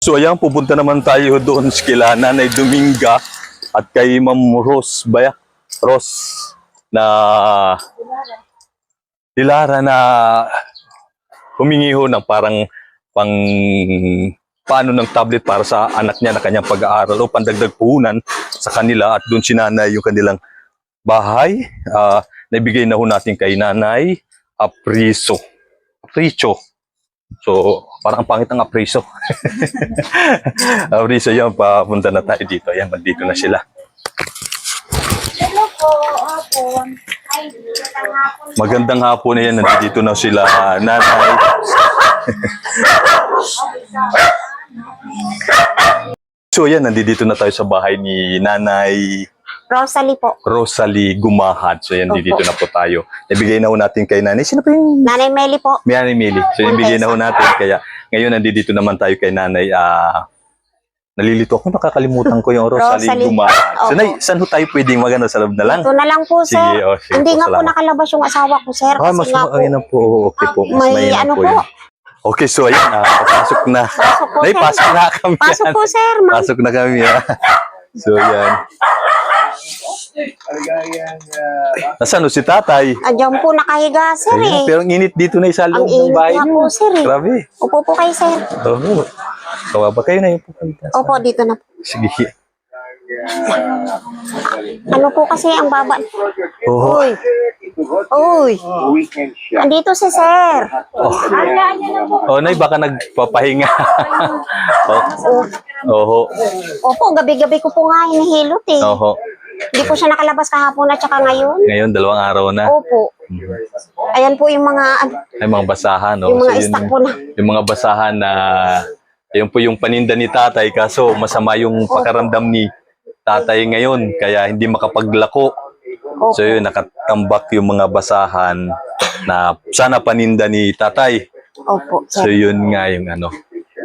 So ayan, pupunta naman tayo doon kila Nanay Dominga at kay Ma'am Rose na Dilara na humingi ho ng parang pang paano ng tablet para sa anak niya na kanyang pag-aaral o pandagdag puhunan sa kanila, at doon si Nanay yung kanilang bahay. Naibigay na ho natin kay Nanay Apriso. So, parang ang pangit ng Apriso. Apriso, yan, papunta na tayo dito. Ayan, nandito na sila. Hello po, hapon. Ay, Magandang hapon na yan, nandito na sila, Nanay. So, yan, nandito na tayo sa bahay ni Nanay Rosalie po. Rosalie Gumahad. So, yan, dito na po tayo. Nabigay na ho natin kay Nanay. Sino pa yung Nanay Meli po. Nanay Mili? So, ibigay na ho natin. Kaya, ngayon, nandito naman tayo kay Nanay. Nalilito ako, nakakalimutan ko yung Rosalie Rosalie. Gumahad. So, Opo. Nay, saan ho tayo pwedeng magano sa loob na lang? Ito na lang po, sir. Sige, sige Hindi po, nga po salamat. nakalabas yung asawa ko, sir. Kasi Mas nga po, ayun na po. Okay po. Mas may mainam ano po. yun. Okay, so ayan, pasok na. Pasok po, Nay, sir. pasok na kami. Pasok po, sir. Pasok na kami. So, ayan. Nasaan ho si tatay? Diyan po nakahiga, sir Ayan, eh. pero ang init dito na sa Ang loob ng init bahay nga niyo. po, sir eh. Grabe. Upo po kayo, sir. Oo. Kawawa kayo na yung pupunta. Opo, dito na po. Sige. Ano po kasi ang baba? Oo. Uy. Uy. Andito si sir. Oh, Nay, baka nagpapahinga. Oo. Opo, gabi-gabi ko po nga hinihilot eh. Oo. Hindi po siya nakalabas kahapon at saka ngayon. Ngayon, 2 araw na. Opo. Ayan po yung mga Ay, mga basahan, no? yung mga So, yun, stock po na. yung mga basahan na yun po yung paninda ni tatay, kaso masama yung pakaramdam ni tatay ngayon, kaya hindi makapaglako. Opo. So yun, nakatambak yung mga basahan na sana paninda ni tatay. Opo, So sir. yun nga yung ano.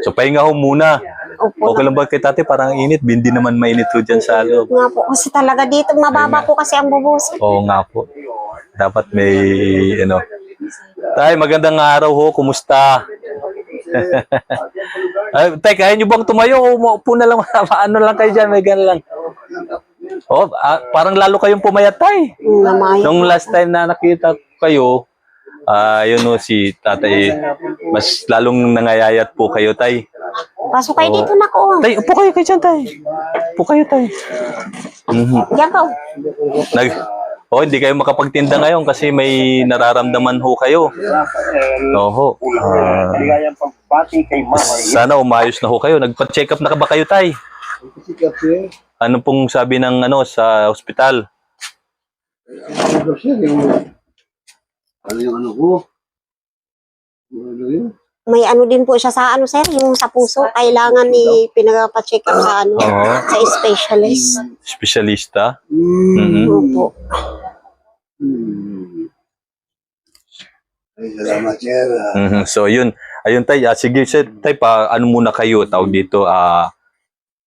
So pahinga ho muna. Opo. Okay lang ba kay tatay? Parang init, hindi naman mainit ho dyan sa loob. Nga po, kasi talaga dito mababa po kasi ang bubusin. Oo nga po. Dapat may, ano. Tay, magandang araw ho. Kumusta? Ay, tay, kaya nyo bang tumayo? O maupo na lang. Ano lang kayo dyan? May gano'n lang. Oh, parang lalo kayong pumayat, tay. Namay. Nung last time na nakita ko kayo, yun o, si tatay, mas lalong nangayayat po kayo, tay. Pasok kayo dito na ko. Tay, upo kayo dyan, tay. Upo kayo, tay. Diyan ka. Hindi kayo makapagtinda ngayon kasi may nararamdaman ho kayo. Oho. Maligayang pagbati kay Mama. Sana umayos na ho kayo. Nagpa-check up na ba kayo, tay? Ano pong sabi ng sa ospital? Ano yung ano ko? Ano yun? May ano din po siya sa ano sir, yung sa puso. Kailangan ni pinagpa-check up sa ano, Oo. sa specialist. Espesyalista? Opo. Ay, salamat, sir. So, yun. Ayun, tay. Sige, sir, tay, ano muna kayo? Tawag dito,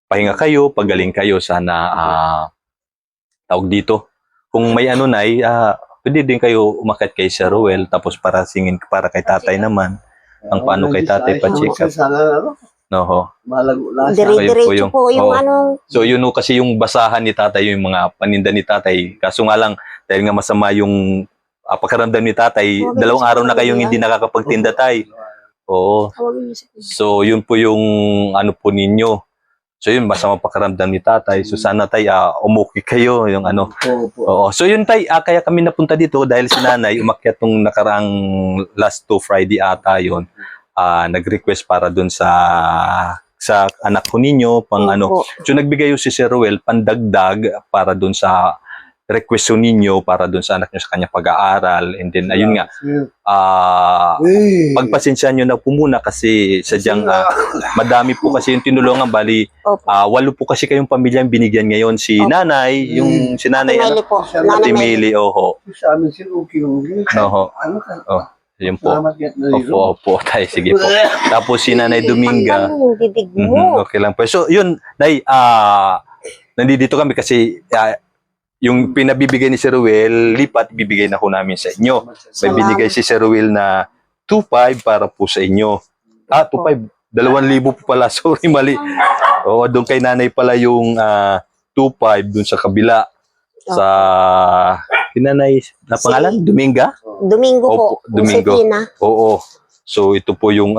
pahinga kayo, pagaling kayo. Sana, tawag dito. Kung may ano, nay, pwede din kayo umakyat kay Sir Ruel, tapos para singin para kay tatay naman. Ang paano kay tatay pa-check up. Sana, ano? No, Malago lang. Dire-diretso po yung Oo. ano. So yun ho, kasi yung basahan ni tatay, yung mga paninda ni tatay. Kaso nga lang, dahil nga masama yung pakaramdam ni tatay, 2 araw na kayong hindi nakakapagtinda, tay. Oo. So yun po yung ano po ninyo. So yun, masama pakaramdam ni tatay. So sana, tay, umuki kayo yung ano. Opo. Oo. So yun, tay, kaya kami napunta dito dahil si nanay umakyat nung nakaraang last 2 Friday ata yun. Nag-request para dun sa anak ko ninyo, pang ano. Opo. So nagbigay yung si Sir Ruel pandagdag para dun sa request ninyo, para dun sa anak nyo sa kanya pag-aaral. And then, ayun nga, pagpasensyahan nyo na po muna kasi sadyang madami po kasi yung tinulungan. Bali, Opo. 8 po kasi kayong pamilyang binigyan ngayon. Si nanay, yung si nanay, Meli po. Ate Nanay Meli. Mili, oho. Sa amin, sir, okay. Oho. Ano ka? Oh, yun po. Salamat, get na Opo, tayo, sige po. Tapos si Nanay Dominga. Tanggal yung bibig mo. Okay lang po. So, yun, Nay, nandito kami kasi yung pinabibigay ni Sir Ruel, lipat, bibigay na ko namin sa inyo. May Salamat. binigay si Sir Ruel na 2.5 para po sa inyo. 2.5. 2,000 po pala. Sorry, mali. Oo, doon kay nanay pala yung 2,500 doon sa kabila. Sa nanay na pangalan? Dominga? Domingo po. Opo, Domingo. Josefina. Oo. So, ito po yung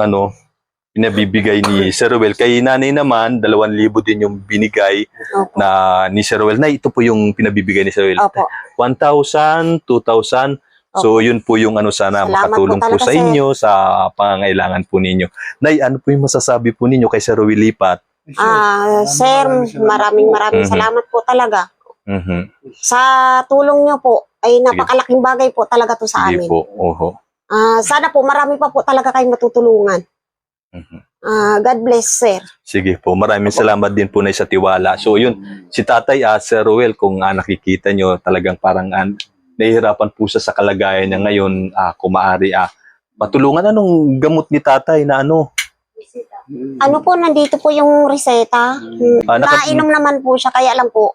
pinabibigay ni Sir Ruel. Kay nanay naman, 2,000 din yung binigay Opo. na ni Sir Ruel. Na ito po yung pinabibigay ni Sir Ruel. Opo. 1,000, 2,000. So, yun po yung sana Salamat makatulong po po talaga, sa sir. inyo sa pangangailangan po ninyo. Nay, ano po yung masasabi po ninyo kay Sir Ruel Lipat? Sir, maraming Mhm. salamat po talaga. Mhm. Sa tulong niyo po, ay napakalaking bagay po talaga to sa Sige amin. po. Oho. Sana po marami pa po talaga kayong matutulungan. Mhm. God bless, sir. Sige po. Maraming salamat din po na sa tiwala. So, yun. Si Tatay, Sir Ruel, kung nakikita nyo, talagang parang nahihirapan po siya sa kalagayan niya ngayon. Kung maaari, matulungan. Anong gamot ni Tatay na Ano po, nandito po yung reseta. Nainom naman po siya, kaya lang po,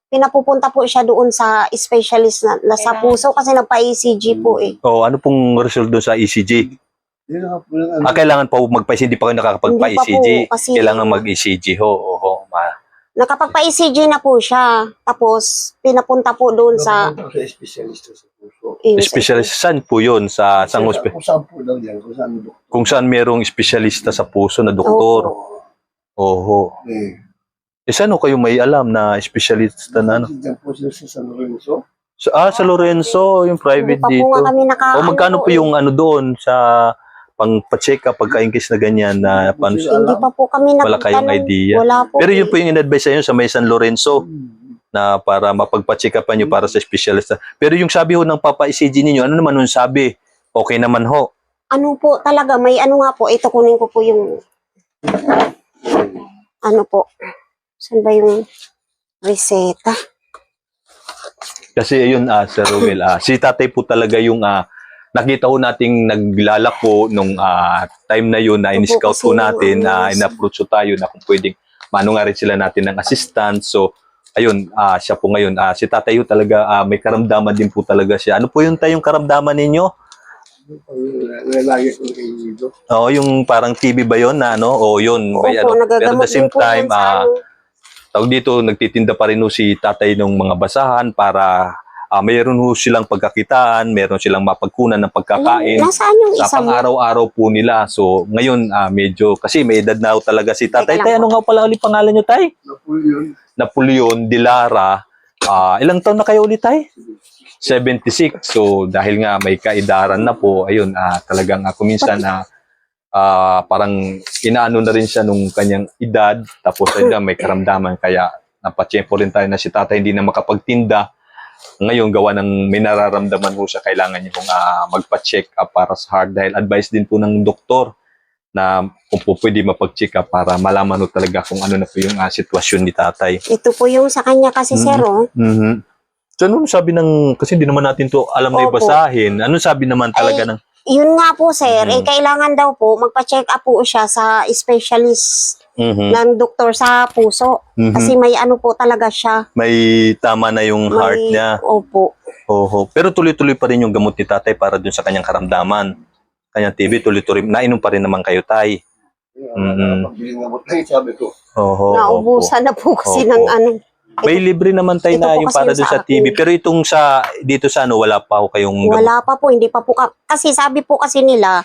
pinapupunta po siya doon sa specialist na sa puso kasi nagpa-ECG po eh. ano pong result doon sa ECG? Yun nga po lang, ano. Kailangan pa magpa-ECG. Hindi pa kayo nakakapagpa-ECG. Hindi pa po, kasi- Kailangan mag-ECG. Nakapagpa-ECG na po siya. Tapos, pinapunta po doon sa... Napunta ko sa espesyalista sa puso. Specialist, saan po yun? Sa hospital? Kung saan po daw yan, kung saan po. Kung saan merong espesyalista sa puso na doktor. Oho. Saan kayo may alam na espesyalista na Diyan po sila sa San Lorenzo. Sa Lorenzo, yung private Hindi pa po dito. nga kami Magkano po yung doon sa pang-check up pagka-in-case na ganyan na paano siya? Hindi pa po kami Wala kayong idea. Wala po. Pero yun po yung in-advise sa inyo sa may San Lorenzo na para mapagpa-check upan nyo para sa specialist. Pero yung sabi ho ng papa-ECG ninyo, ano naman yung sabi? Okay naman ho. Ano po talaga, may ano nga po, ito kunin ko po yung ano po. Saan ba yung reseta? Kasi yun, Sir Ruel, si tatay po talaga yung nakita ko nating naglalako nung time na yun na in-scout po natin, in-approach tayo na kung pwedeng mano nga rin sila natin ng assistant. So, ayun, siya po ngayon. Si tatay talaga may karamdaman din po talaga siya. Ano po yung tayong karamdaman ninyo? Lagi ko kayo dito. Oo, yung parang TB ba yun na ano? O yun. Opo, Pero at nagagamot the same din po time, yan sa ano. tawag dito, nagtitinda pa rin si tatay ng mga basahan para mayroon ho silang pagkakitaan, mayroon silang mapagkunan ng pagkakain Nasaan yung sa isa mo? pang-araw-araw po nila. So, ngayon, medyo, kasi may edad na ho talaga si tatay. Teka lang Tay, po. ano nga pala ulit pangalan nyo, tay? Napoleon. Napoleon de Lara. Ilang taon na kayo ulit, tay? 76. So, dahil nga may kaidaran na po, ayun, talagang kuminsan, parang inaano na rin siya nung kanyang edad. Tapos, ayun, may karamdaman. Kaya, napatsyempo rin tayo na si tatay hindi na makapagtinda. Ngayon, gawa ng may nararamdaman ho siya, kailangan niyo magpa-check up para sa heart. Dahil advice din po ng doktor na kung po pwede mapag-check up para malaman ho talaga kung ano na po yung sitwasyon ni tatay. Ito po yung sa kanya kasi, sir, oh. Mm-hmm. So, ano sabi kasi hindi naman natin to alam na Opo. ibasahin. Ano sabi naman talaga ng... Yun nga po, sir, kailangan daw po magpa-check up po siya sa specialist ng doktor sa puso. Kasi may ano po talaga siya. May tama na yung heart niya. Opo. Oho. Pero tuloy-tuloy pa rin yung gamot ni tatay para dun sa kanyang karamdaman. Kanyang TB, tuloy-tuloy. Nainom pa rin naman kayo, tay. Pagbiling na mo tayo, sabi ko. Oho. Naubusan na po kasi Opo. ng ano. May libre naman tayo Ito na po yung kasi para yung dun sa sa TB. akin. Pero itong dito sa wala pa ako kayong gamot. Wala pa po, hindi pa po. Kasi sabi po kasi nila,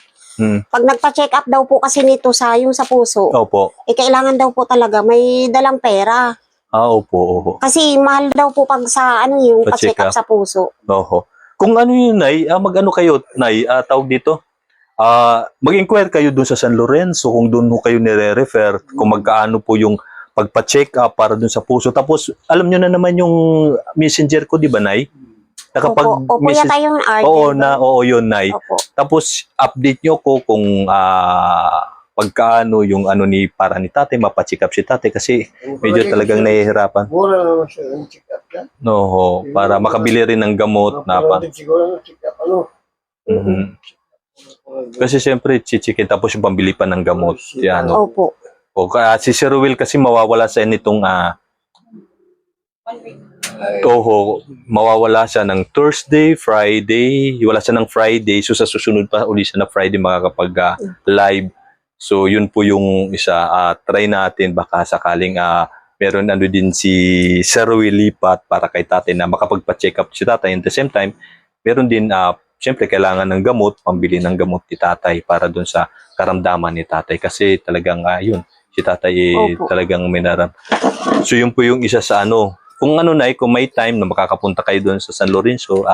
pag nagpa-check up daw po kasi nito yung sa puso, Opo. kailangan daw po talaga may dalang pera. Opo. Oho. Kasi mahal daw po pag sa yung Pa-check pa-check up up. sa puso. Oho. Kung ano yun, Nay, mag-ano kayo, Nay, tawag dito? Mag-inquire kayo dun sa San Lorenzo kung dun ho kayo nire-refer, kung magkaano po yung pagpa-check up para dun sa puso. Tapos, alam nyo na naman yung messenger ko, di ba, Nay? Opo, yata yung Oo, yun, Nay. Opo. Tapos, update nyo ko kung pagkaano yung ano para ni tatay, mapacheck up si tatay kasi medyo talagang nahihirapan. Mura naman siya ang check up yan. No, para makabili rin ng gamot na pa. Siguro check up, ano? Kasi siyempre, chichikin tapos yung pambili pa ng gamot. Yan, no? Opo. O, si Sir Ruel kasi mawawala sa nitong mawawala siya ng Thursday, Friday, wala siya ng Friday, so sa susunod pa uli siya na Friday makakapag live. So, yun po yung isa. Try natin baka sakaling meron ano din si Sir Will lipat para kay tatay na makapagpa-check up si tatay. At the same time, meron din, siyempre, kailangan ng gamot, pambili ng gamot ni tatay para dun sa karamdaman ni tatay. Kasi talagang, yun, si tatay Opo. talagang may So, yun po yung isa sa ano. Kung kung may time na makakapunta kayo dun sa San Lorenzo,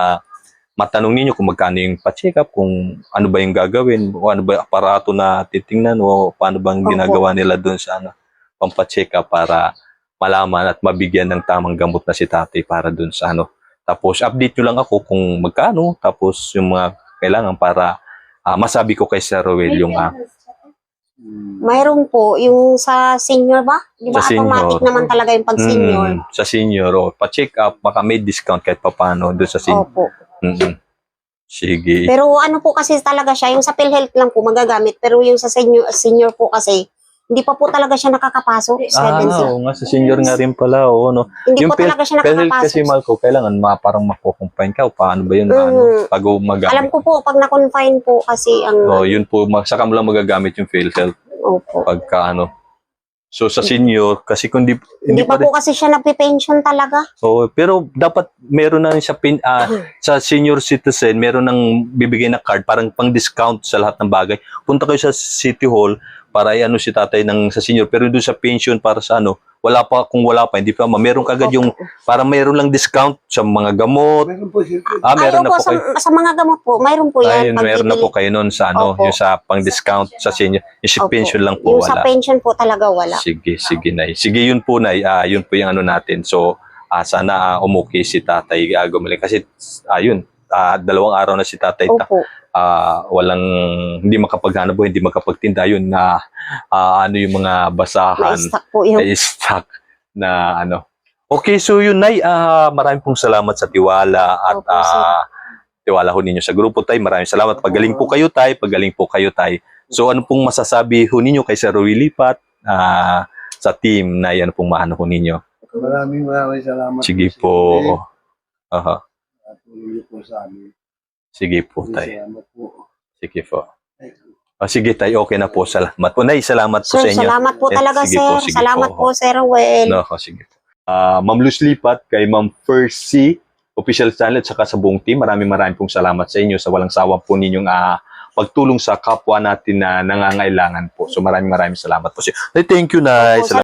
matanong ninyo kung magkano yung pa-check up, kung ano ba yung gagawin, o ano ba yung aparato na titingnan, o paano bang Opo. ginagawa nila dun sa pampa-check up para malaman at mabigyan ng tamang gamot na si tatay para dun sa Tapos, update nyo lang ako kung magkano, tapos yung mga kailangan para masabi ko kay Sir Roel yung Mayroon po, yung sa senior ba? Di ba Sa automatic senior. naman talaga yung pag senior? sa senior, pa-check up, baka may discount kahit papano dun sa senior. Opo. Sige. Pero ano po kasi talaga siya, yung sa PhilHealth lang po magagamit, pero yung sa senior po kasi, hindi pa po talaga siya nakakapasok. Oo nga, sa senior nga rin pala, no. Hindi Yung po talaga siya PhilHealth nakakapasok. kasi, Malco, kailangan parang makukumpine ka o paano ba yun, bago magamit. Alam ko po, pag na-confine po kasi ang... Yun po, saka mo lang magagamit yung PhilHealth Opo. pagka So sa senior, kasi kung Hindi pa po kasi siya nagpe-pension talaga. pero dapat meron na rin siya sa senior citizen, meron nang bibigay na card parang pang-discount sa lahat ng bagay. Punta kayo sa City Hall para si tatay sa senior, pero doon sa pension para sa wala pa, hindi pa meron kagad yung para meron lang discount sa mga gamot. Meron po sir. Meron na po kayo. Sa mga gamot po, mayroon po yan. Ayun, meron na po kayo noon sa Opo. yung sa pang-discount sa senior. Yung sa Opo. pension lang po Yung sa wala. pension po talaga wala. Sige, Nay. Sige, yun po, Nay. Yun po yung natin. So, sana umuki si tatay gumaling. Kasi, yun, 2 araw na si tatay. Opo. Walang, hindi makapaghanap o hindi makapagtinda. Yun na, yung mga basahan. Na-stuck po yung... Na-stuck na Okay, so yun, Nay. Maraming pong salamat sa tiwala at Opo, sir. tiwala ho ninyo sa grupo, Tay. Maraming salamat. Pagaling po kayo, Tay. Pagaling po kayo, Tay. So, ano pong masasabi ho ninyo kay Sir Roel lipat sa team na yan pong maano ho ninyo? Maraming salamat. Sige sir. po. Aha. Tuloy niyo po sa amin. Sige po, Tay. Salamat po. Sige po. Sige, Tay. Okay na po. Salamat po. Nay, salamat po Sir, sa inyo. salamat po talaga, sige sir. po, sige Salamat po. po, Sir Roel. Sige po. Ma'am Luz Lipat, kay Ma'am First C, official channel, at saka sa buong team. Maraming pong salamat sa inyo sa walang sawa po ninyong pagtulong sa kapwa natin na nangangailangan po. So maraming salamat po. Thank you, Nay. Opo,